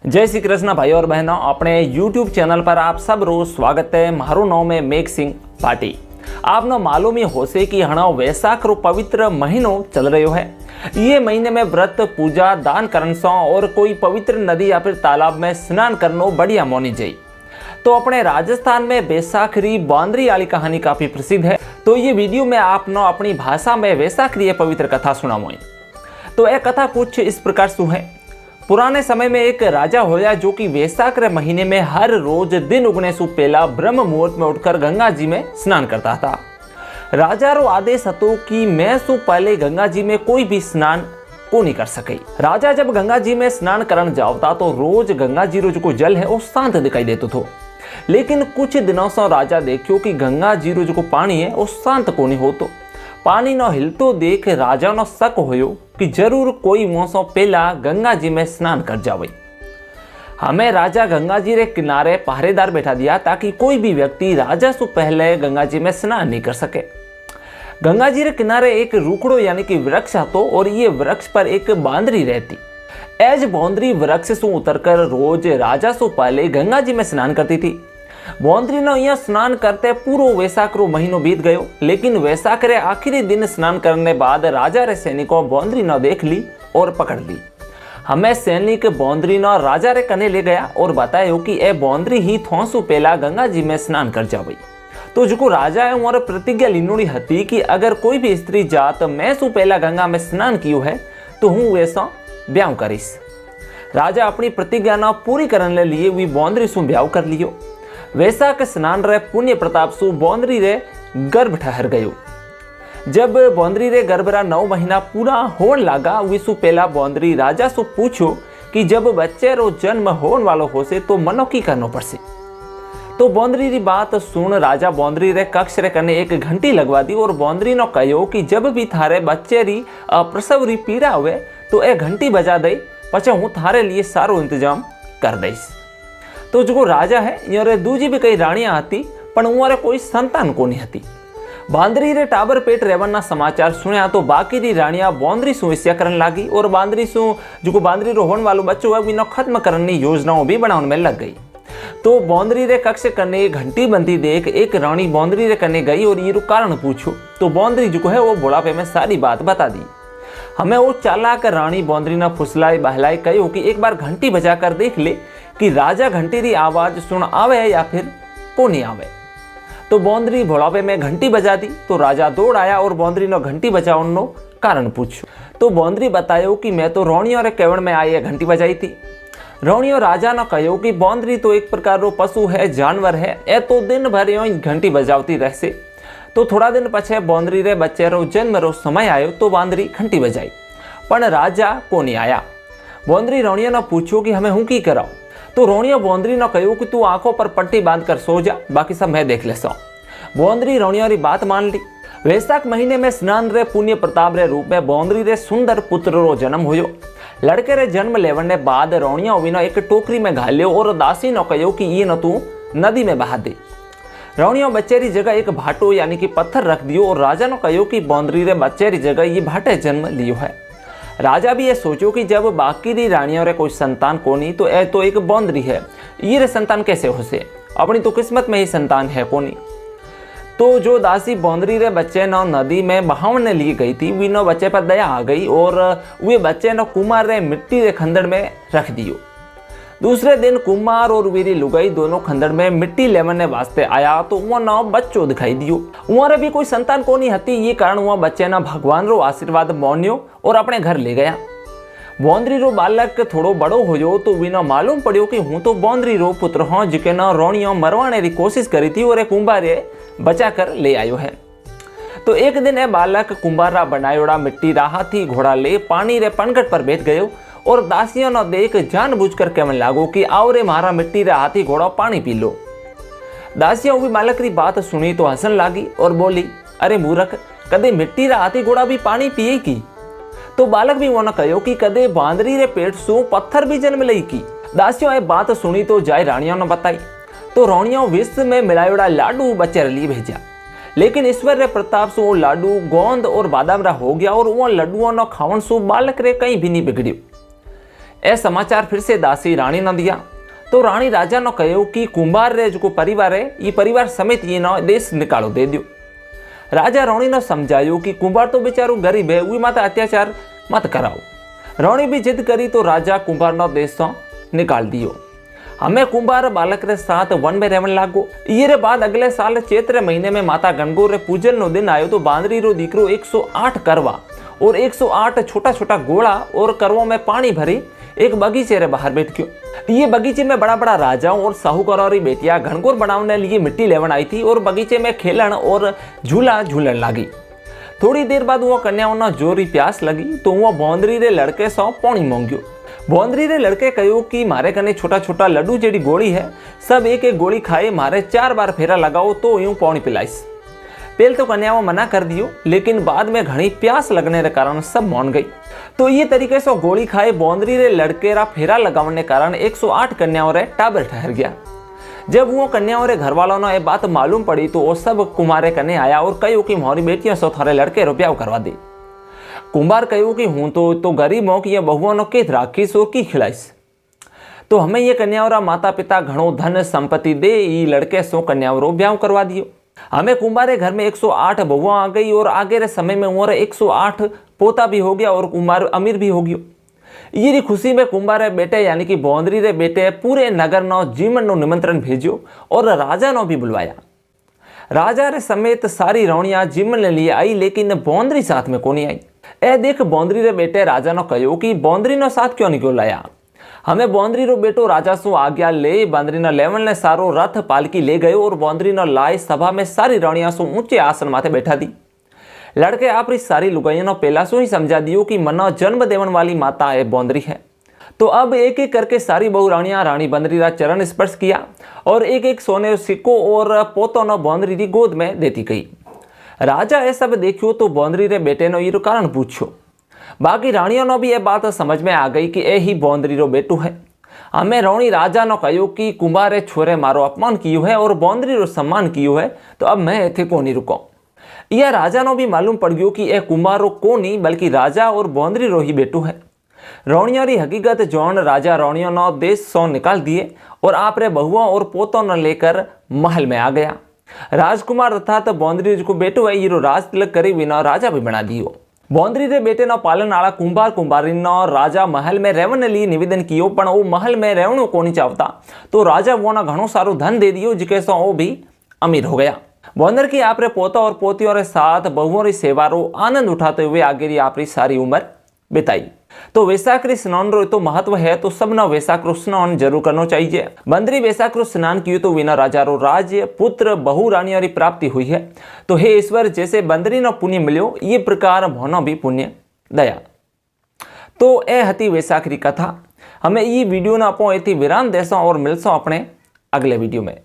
जय श्री कृष्ण भाई और बहनों, अपने YouTube चैनल पर आप सब रोज स्वागत है। मारो नाम है मेघ सिंह पाटी। आपने मालूम ही होसे कि हणो वैशाख रो पवित्र महीनो चल रहो है। ये महीने में व्रत पूजा दान करन सो और कोई पवित्र नदी या फिर तालाब में स्नान करनो बढ़िया मानी जाए। तो अपने राजस्थान में वैशाख री बांदरी वाली कहानी काफी प्रसिद्ध है। तो ये वीडियो में आपनो अपनी भाषा में वैशाख री पवित्र कथा सुनाऊंगी। तो यह कथा कुछ इस प्रकार से है। पुराने समय में एक राजा होया जो कि वैशाख रे महीने में हर रोज दिन उगने से पहला ब्रह्म मुहूर्त में उठकर गंगा जी में स्नान करता था। राजा रो आदेश हतो कि मैं सु पहले गंगा जी में कोई भी स्नान को नहीं कर सके। राजा जब गंगा जी में स्नान करने जावता तो रोज गंगा जी रो जो जल है वो शांत दिखाई देतो थो। लेकिन कुछ दिनों से राजा देखियो कि गंगा जी रो जो पानी है वो शांत को नहीं होतो। पानी न हिलतो देख राजा न शक होयो कि जरूर कोई मौसम पहला गंगा जी में स्नान कर जावे। हमें राजा गंगा जी रे किनारे पहरेदार बैठा दिया ताकि कोई भी व्यक्ति राजा से पहले गंगा जी में स्नान नहीं कर सके। गंगा जी रे किनारे एक रूखड़ो यानी कि वृक्ष हतो और ये वृक्ष पर एक बांदरी रहती। एज बांदरी वृक्ष से उतरकर रोज राजा से पहले गंगा जी में स्नान करती थी। बांदरी ने यहाँ स्नान करते पूरो वैशाख रो महीनो बीत गयो। लेकिन वैशाख रे आखिरी दिन स्नान करने बाद राजा रे सैनिकों बांदरी ने देख ली और पकड़ ली। हमें सैनिक बांदरी ने राजा रे कने ले गया और बताया कि ए बांदरी ही थोंसु पहला गंगा जी में स्नान कर जावे। तो जो राजा है वह प्रतिज्ञा लीनोड़ी हती कि अगर कोई भी स्त्री जात मैं सु पहला गंगा में स्नान कियो है तो हूँ वैसा ब्याह करीश। राजा अपनी प्रतिज्ञा न पूरी करने लिए वी बांदरी सु ब्याह कर लियो। वैशाख स्नान रे पुण्य प्रताप सु बांदरी रे गर्भ ठहर गयो। जब बांदरी रे गर्भ रा 9 महीना पूरा होने लगा विसु पहला बांदरी राजा सु पूछो कि जब बच्चे रो जन्म होने वालो होसे तो मनो की करनो पड़से। तो बांदरी री बात सुन राजा बांदरी रे कक्ष रे कने एक घंटी लगवा दी और बांदरी नो कहो कि जब भी थारे बच्चे री प्रसव री पीड़ा हुए तो ए घंटी बजा दे पछे हूँ थारे लिए सारो इंतजाम कर दईश। तो जो राजा है ये दूजी भी कई राणियां हती पण उरे कोई संतान को नहीं हती। बांदरी रे टाबर पेट रेवना समाचार सुनिया तो बाकी री राणियां बांदरी सु ईर्ष्या करने लगी और बांदरी सु जो बांदरी रो होने वालो बच्चो है बिना खत्म करने की योजनाओं भी बनाने में लग गई। तो बांदरी रे कक्ष कने घंटी बंदी देख एक रानी बांदरी रे कने गई और ये कारण पूछो तो बांदरी जो है वो बुढ़ापे में सारी बात बता दी। हमें वो चालाक रानी बांदरी ने फुसलाई बहलाई कहो कि एक बार घंटी बजा कर देख ले कि राजा घंटी री आवाज सुन आवे या फिर को नहीं आवे। तो बांदरी भोलापे में घंटी बजा दी तो राजा दौड़ आया और बांदरी ने घंटी बजाओ कारण पूछो। तो बांदरी बतायो कि मैं तो रोनियों रे केवड़ में आई घंटी बजाई थी। रोनियों राजा ने कहो कि बांदरी तो एक प्रकार रो पशु है, जानवर है, ए तो दिन भर यो घंटी बजावती रहसे। तो थोड़ा दिन पछे बांदरी रे बच्चे रो जन्म रो समय आयो तो बांदरी घंटी बजाई पण राजा को नहीं आया। बांदरी रोनियों ने पूछो कि हमें हूँ की कराओ। तो रोनियो बांदरी ने कहो कि तू आंखों पर पट्टी बांध कर सो जा, बाकी सब मैं देख लेसा। बांदरी रोनियो री बात मान ली। वैशाख महीने में स्नान रे पुण्य प्रताप रे रूप में बांदरी रे सुंदर पुत्र रो जन्म होयो। लड़के रे जन्म लेवने बाद रोनियो विनो एक टोकरी में घाल्यो और दासी ने कहो कि ये न तू नदी में बहा दे। रोनियो बच्चे री जगह एक भाटो यानी कि पत्थर रख दियो और राजा ने कहो कि बांदरी रे बच्चे री जगह ये भाटे जन्म लियो है। राजा भी ये सोचो कि जब बाकी री रानियों रे कोई संतान कोनी तो ए तो एक बांदरी है, ये रे संतान कैसे हो से, अपनी तो किस्मत में ही संतान है कोनी। तो जो दासी बांदरी रे बच्चे न नदी में बहावने लिए गई थी वीनो बच्चे पर दया आ गई और वे बच्चे न कुमार रे मिट्टी रे खंदड़ में रख दियो। दूसरे दिन कुमार और वीरी लुगाई दोनों खंदड़ में मिट्टी लेवने वास्ते आया तो वह न बच्चों दिखाई दियो। वहां भी कोई संतान को नहीं हती, ये कारण वह बच्चे न भगवान रो आशीर्वाद मान्यो और अपने घर ले गया। बांदरी रो बालक थोड़ो बड़ो होयो तो विनो मालूम पड़ियो कि हूँ तो बांदरी रो पुत्र हूँ जिके न रोनियो मरवाने री कोशिश करी थी और कुंभारे बचा कर ले आयो है। तो एक दिन ए बालक कुंभारा बनायोड़ा मिट्टी रा हाथी घोड़ा ले पानी रे पनगट पर बैठ गयो और दासियों ने देख जानबूझकर कहने लागो कि आओ रे मारा मिट्टी रे हाथी घोड़ा पानी पी लो। दासियों भी बालक री बात सुनी तो हंसन लागी और बोली, अरे मूर्ख, कदे मिट्टी रे हाथी घोड़ा भी पानी पिए की। तो बालक भी वो न कहो कि कदे बांदरी रे पेट सु पत्थर भी जन्म लई की। दासियों ये बात सुनी तो जाय रानियों ने बताई। तो रानियों विश्व में मिलायोड़ा लाडू बच्चे लिए भेजा। लेकिन ईश्वर रे प्रताप से वो लाडू गोंद और बादाम रा हो गया और वो लड्डुओं न खावन सु बालक रे कहीं भी नहीं बिगड़ियो। ए समाचार फिर से दासी रानी ने दिया। तो रानी राजा ने कहो कि कुंभार रे जो परिवार है ये परिवार समेत ये न देश निकालो दे दियो। राजा रानी ने समझायो कि कुंभार तो बेचारो गरीब है, वही माता अत्याचार मत कराओ। रानी भी जिद करी तो राजा कुंभार न देश से निकाल दियो। हमें कुंभार बालक रे साथ वन में रहने लागो। ये रे बाद अगले साल चैत्र महीने में माता गणगौर रे पूजन नो दिन आयो तो बांदरी रो दीकरो 108 करवा और 108 छोटा छोटा गोला और करवों में पानी भरी एक बगीचे रे बाहर बैठ गयो। ये बगीचे में बड़ा बड़ा राजाओं और साहूकारों री बेटियां घनघोर बनाने लिए मिट्टी लेवन आई थी और बगीचे में खेलन और झूला झूलन लगी। थोड़ी देर बाद वो कन्याओं ना जोरी प्यास लगी तो वो बौंदरी रे लड़के सौ पानी मांग्यो। बौंदरी रे लड़के कहो कि मारे कने छोटा छोटा लड्डू जेडी गोली है, सब एक एक गोली खाए मारे 4 बार फेरा लगाओ तो यूं पानी पिलाइस। पहले तो कन्याओं मना कर दियो, लेकिन बाद में घनी प्यास लगने के कारण सब मान गई। तो ये तरीके से गोली खाए बौंदरी रे लड़के रा फेरा लगाने के कारण 108 कन्याओं रे टाबर ठहर गया। जब वो कन्याओं रे घर वालों ने ये बात मालूम पड़ी तो वो सब कुमारे कने आया और कहो कि मोरी बेटियां सो थारे लड़के रो ब्याह करवा दे। कुंभार कहो कि हूँ तो गरीब हो कि ये बहुओं नो के राखीस और की खिलाइस, तो हमें ये कन्याओं रा माता पिता घणो धन संपत्ति दे ये लड़के सो कन्याओं रो ब्याह करवा दियो। हमें कुंभारे घर में 108 बहुआ आ गई और आगे रे समय में उम्र 108 पोता भी हो गया और कुंभार अमीर भी हो गयो। ये खुशी में कुंभारे बेटे यानी कि बौंदरी रे बेटे पूरे नगर नो जीवन नो निमंत्रण भेजो और राजा नो भी बुलवाया। राजा रे समेत सारी रानियां जीवन ले लिए आई, लेकिन बौंदरी साथ में कोनी आई। ए देख बौंदरी रे बेटे राजा नो कहो कि बौंदरी नो साथ क्यों नहीं क्यों लाया। हमें बौंदरी रो बेटो राजा सु आज्ञा ले बौंदरी न लेवन ने सारो रथ पालकी ले गयो और बौंदरी न लाए सभा में सारी रानियां सु ऊंचे आसन माथे बैठा दी। लड़के आपरी सारी लुगाइयों ने पहला सु ही समझा दियो कि मना जन्म देवन वाली माता है बौंदरी है। तो अब एक एक करके सारी बहु रानियां रानी बंदरी रा चरण स्पर्श किया और एक एक सोने सिक्को और पोतो न बौंदरी री गोद में देती गई। राजा ये सब देखियो तो बौंदरी रे बेटे नो ये कारण पूछो। बाकी रानियों ने भी ये बात समझ में आ गई कि ए ही बौंदरी रो बेटू है। हमें रानी राजा ने कहो कि कुंभारे छोरे मारो अपमान कियो है और बौंदरी रो सम्मान कियो है, तो अब मैं इथे को नहीं रुको। यह राजा नो भी मालूम पड़ गयो कि ए कुंभारो को नहीं बल्कि राजा और बौंदरी रो ही बेटू है। रानियों री हकीकत जौन राजा रानियों नो देश सौ निकाल दिए और आप रे बहुओं और पोतों न लेकर महल में आ गया। राजकुमार अर्थात बौंदरी को बेटू है ये राज तिलक करी बिना राजा भी बना दियो। बौंदरी रे बेटे नो पालन आला कुंभार कुंभारी नो राजा महल में रहवन लिए निवेदन कियो, पण वो महल में रहणो कोनी चाहता, तो राजा वो ना घणो सारो धन दे दियो, जिके सो वो भी अमीर हो गया। बौंदर की आपरे पोता और पोतियों रे साथ बहुओं री सेवा रो आनंद उठाते हुए आगे री आपरी सारी उम्र बिताई। तो वैशाख री स्नान रो तो महत्व है, तो सबना वैशाख रो स्नान जरूर करना चाहिए। बंदरी वैशाख रो स्नान कियो तो विना राजा रो राज्य पुत्र बहु रानियों री प्राप्ति हुई है। तो हे ईश्वर, जैसे बंदरी नो पुण्य मिलो ये प्रकार मोनो भी पुण्य दया। तो ए हती वैशाख री कथा। हमें ये वीडियो ना आपो एथी विराम देसो और मिलसो अपने अगले वीडियो में।